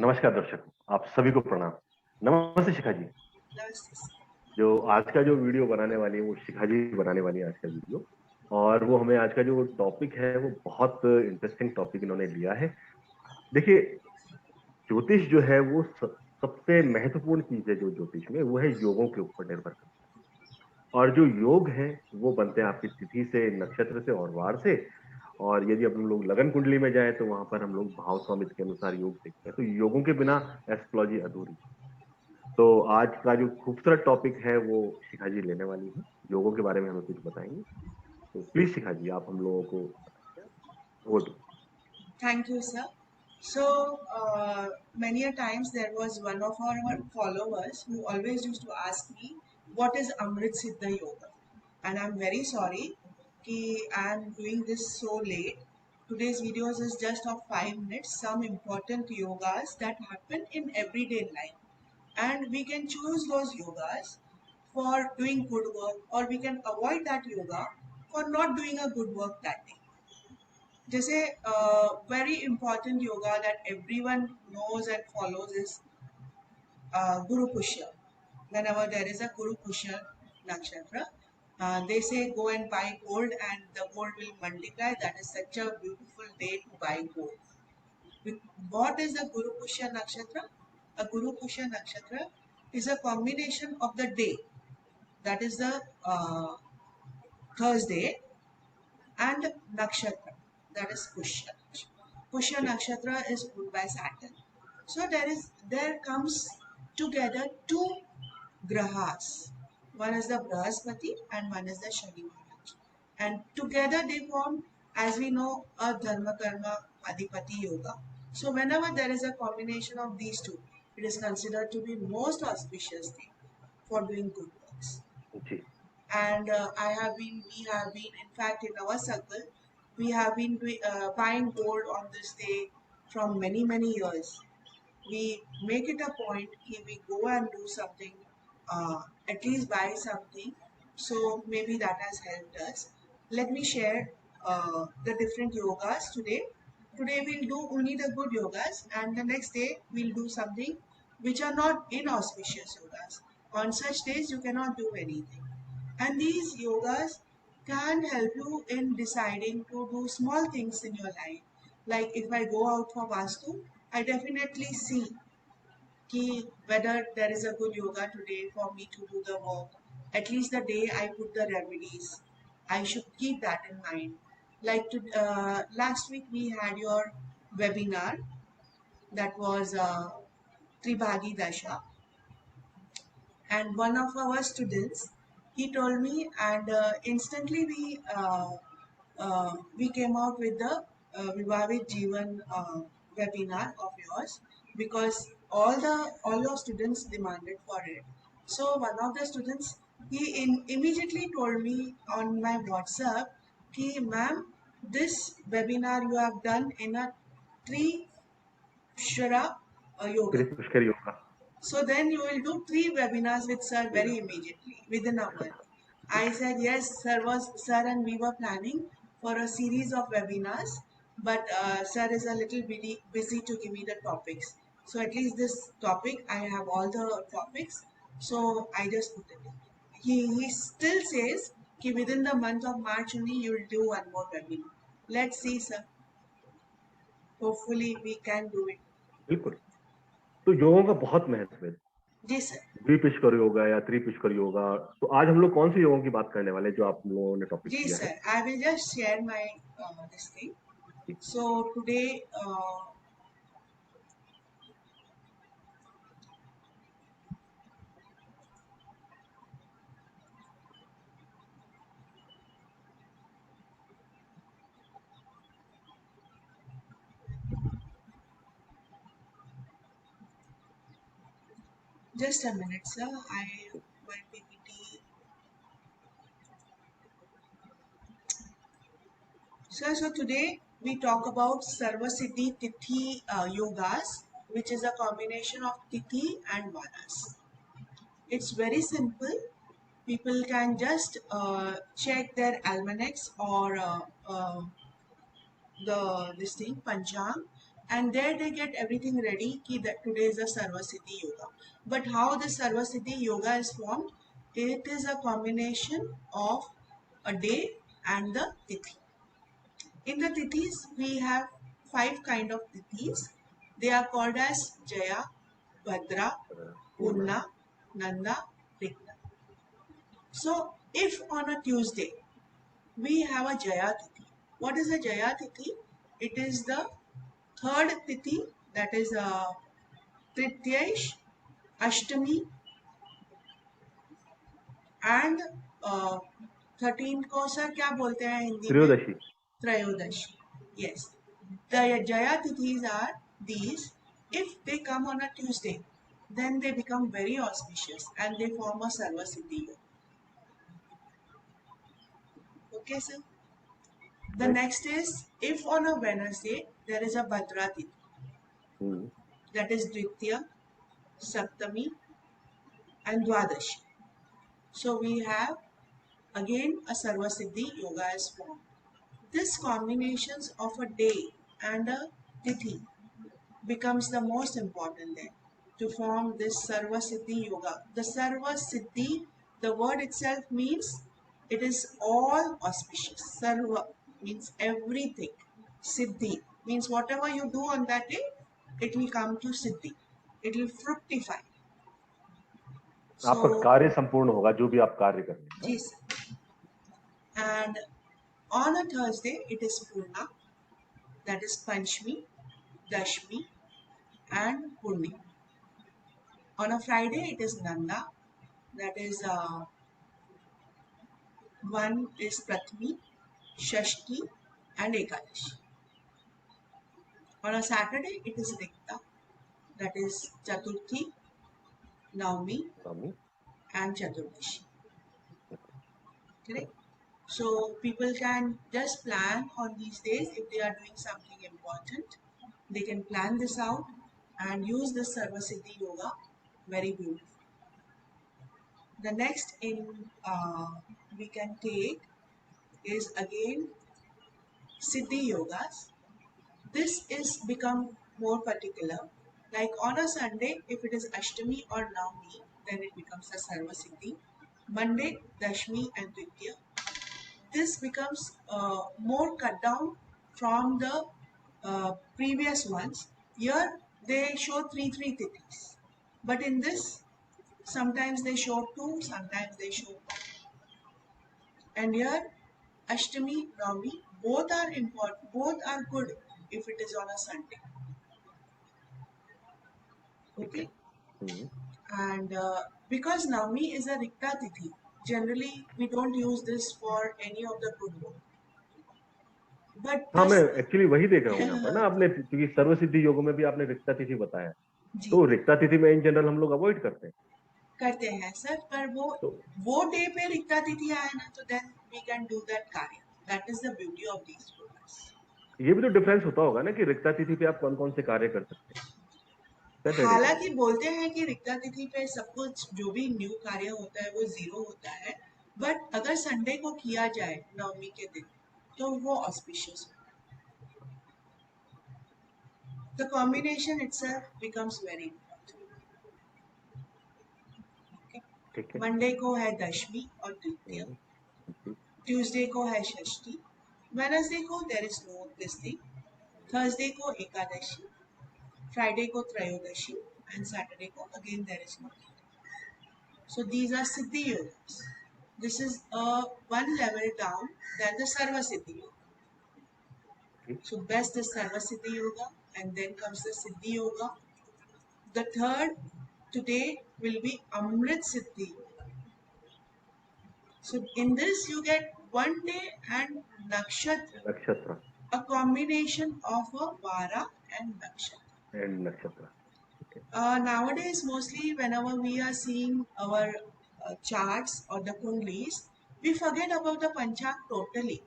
नमस्कार दर्शक, आप सभी को प्रणाम। नमस्ते शिखा जी। नमस्ते। जो आज का जो वीडियो बनाने वाली है वो शिखा जी बनाने वाली है आज का वीडियो। और वो हमें आज का जो टॉपिक है वो बहुत इंटरेस्टिंग टॉपिक इन्होंने लिया है। देखिए, ज्योतिष जो है वो सबसे महत्वपूर्ण चीज है जो ज्योतिष में, वो है योगों के ऊपर निर्भर करता है। और जो योग है वो बनते हैं आपकी तिथि से, नक्षत्र से और वार से। और यदि अब हम लोग लगन कुंडली में जाएं तो वहां पर हम लोग भाव स्वामित्व के अनुसार योग देखते हैं। तो योगों के बिना एस्ट्रोलॉजी अधूरी। तो आज का जो खूबसूरत टॉपिक है वो शिखा जी लेने वाली है। योगों के बारे में हमें कुछ बताएंगे। तो प्लीज शिखा जी, आप हम लोगों को बताइए। Over to. Thank you, sir. So, many a times there was one of our followers who always used to ask me, what is Amrit Siddhi yoga? And I'm very sorry that I'm doing this so late. Today's videos is just of 5 minutes, some important yogas that happen in everyday life. And we can choose those yogas for doing good work, or we can avoid that yoga for not doing a good work that day. जैसे very important yoga that everyone knows and follows is Guru Pusha. Whenever there is a Guru Pusha Nakshatra, they say go and buy gold and the gold will multiply. That is such a beautiful day to buy gold. What is the Guru Pusha Nakshatra? A Guru Pusha Nakshatra is a combination of the day, that is the Thursday, and Nakshatra, that is Pusha. Pusha Nakshatra is ruled by Saturn. So there comes together two grahas. One is the Brahaspati and one is the Shani Maharaj. And together they form, as we know, a Dharma Karma Adhipati Yoga. So whenever there is a combination of these two, it is considered to be most auspicious thing for doing good works. जी And we have been, in fact, in our circle, we have been buying gold on this day from many years. We make it a point that we go and do something, at least buy something. So maybe that has helped us. Let me share the different yogas today. Today we'll do only the good yogas, and the next day we'll do something which are not inauspicious yogas. On such days you cannot do anything. And these yogas can help you in deciding to do small things in your life. Like if I go out for Vastu, I definitely see whether there is a good yoga today for me to do the work. At least the day I put the remedies, I should keep that in mind. Like last week we had your webinar, that was Tribhagi Dasha, and one of our students, he told me, and instantly we came out with the Vivavit Jeevan webinar of yours, because all your students demanded for it. So one of the students, immediately told me on my WhatsApp, "Ki ma'am, this webinar you have done in a tree Shara yoga. Pushkar yoga. So then you will do 3 webinars with sir very immediately within a month." I said yes, sir, and we were planning for a series of webinars, but sir is a little busy to give me the topics. So at least this topic, I have all the topics. So I just put it. He still says कि within the month of March only you will do one more webinar. Let's see, sir. Hopefully we can do it. बिल्कुल। तो योगों का बहुत महत्व है। जी sir. द्विपुष्कर yoga या त्रिपुष्कर योगा। तो आज हम लोग कौन से योगों की बात करने वाले हैं जो आप लोगों ने टॉपिक जी दिया है? sir, I will just share my this thing. So today, just a minute, sir. My PPT. Sir, so today we talk about Sarvasiddhi Tithi yogas, which is a combination of Tithi and Vaaras. It's very simple. People can just check their almanacs or this thing Panchang, and there they get everything ready ki that today is a Sarvasiddhi yoga. But how the Sarvasiddhi yoga is formed? It is a combination of a day and the tithi. In the tithis we have 5 kind of tithis. They are called as Jaya, Bhadra, Purna, Purna, Nanda, Rigna. So if on a Tuesday we have a Jaya tithi, what is a Jaya tithi? It is the third tithi, that is Trityesh, Ashtami, and 13 को sir क्या बोलते हैं हिंदी में? त्रयोदशी, Trayodashi. Yes. The Jaya Tithis are these. If they come on a Tuesday, then they become very auspicious and they form a Sarvasiddhi yog. Okay, sir? The right? next is if on a Wednesday there is a Bhadra Tithi, that is Dvitiya, Saptami, and Dwadashi. So we have again a Sarvasiddhi yoga is formed. This combinations of a day and a tithi becomes the most important then to form this Sarvasiddhi yoga. The Sarvasiddhi, the word itself means it is all auspicious. Sarva means everything. Siddhi means whatever you do on that day, it will come to Siddhi. It will fructify. आपका So, कार्य संपूर्ण होगा जो भी आप कार्य कर रहे हैं. yes. And on a Thursday, it is Purna, that is Panchmi, Dashmi, and Purni. On a Friday, it is Nanda, that is one is Prathmi, Shashti, and Ekadashi. On a Saturday, it is Rikta, that is Chaturthi, Navami, Swami, and Chaturdashi. Correct? So people can just plan on these days if they are doing something important. They can plan this out and use this Sarvasiddhi yoga very beautifully. The next in we can take is again Siddhi Yogas. This is become more particular. Like on a Sunday, if it is Ashtami or Navami, then it becomes a Sarvasiddhi. Monday, Dashmi and Vidya. This becomes more cut down from the previous ones. Here they show three tithis, but in this sometimes they show two, sometimes they show one. And here Ashtami, Navami, both are important, both are good if it is on a Sunday. Okay, and because Navami is a Rikta Tithi, generally we don't use this for any of the good work. But हाँ मैं this, actually वही देख रहा हूँ यहाँ पर ना. आपने क्योंकि सर्वसिद्धि योग में भी आपने रिक्ता तिथि बताया, जी तो रिक्ता तिथि में इन जनरल हम लोग अवॉइड करते हैं. करते हैं सर, पर तो वो डे पे रिक्ता तिथि आए ना, तो then we can do that कार्य. That is the beauty of these yogas. ये भी तो डिफरेंस होता होगा ना कि रिक्ता तिथि पे आप कौन कौन से कार्य कर सकते हैं. हालांकि बोलते हैं कि रिक्ता तिथि पे सब कुछ जो भी न्यू कार्य होता है वो जीरो होता है, बट अगर संडे को किया जाए नवमी के दिन तो वो ऑस्पिशियस होता है. The combination itself becomes very important. Monday को है दशमी और द्वितीय, ट्यूसडे को है षष्ठी, वेडनेसडे को there is no this thing, Thursday को एकादशी, फ्राइडे को त्रयोदशी, and Saturday ko again there is no. So these are Siddhi Yogas. This is one level down than the Sarvasiddhi yoga. So best is Sarvasiddhi yoga, and then comes the Siddhi yoga. The third today will be Amrit Siddhi yoga. So in this you get one day and Nakshatra, a combination of a Vaara and Nakshatra. Nowadays, mostly whenever we are seeing our charts or the kundlis, we forget about the Panchang totally.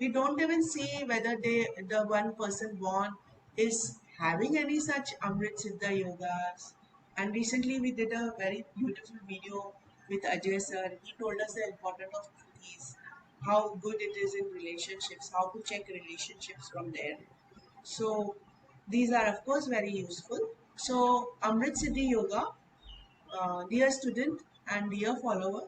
We don't even see whether the one person born is having any such Amrit Siddhi yogas. And recently we did a very beautiful video with Ajay sir. He told us the importance of these, how good it is in relationships, how to check relationships from there. So These are of course very useful. So Amrit Siddhi Yoga, dear student and dear follower,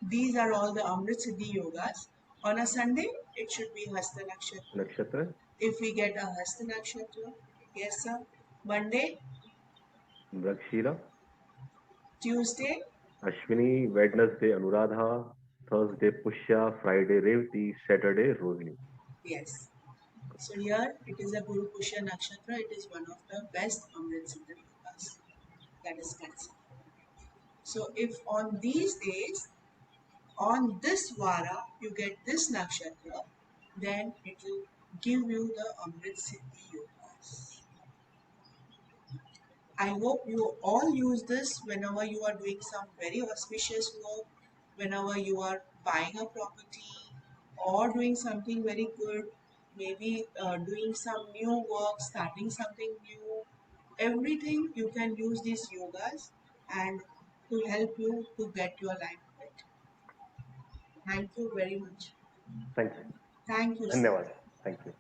these are all the Amrit Siddhi Yogas. On a Sunday, it should be Hasta Nakshatra. Nakshatra, If we get a Hasta Nakshatra, yes sir. Monday, Mragshira, Tuesday, Ashwini, Wednesday, Anuradha, Thursday, Pusha, Friday, Revati, Saturday, Rohini. yes. So here it is a Guru Pusha Nakshatra. It is one of the best Amrit Siddhi Yogas. That is considered. So if on these days, on this Vaara, you get this Nakshatra, then it will give you the Amrit Siddhi Yogas. I hope you all use this whenever you are doing some very auspicious work, whenever you are buying a property or doing something very good, maybe doing some new work, starting something new. Everything you can use these yogas and to help you to get your life right. Thank you very much. Thank you. Thank you, sir. Dhanyawad. Thank you.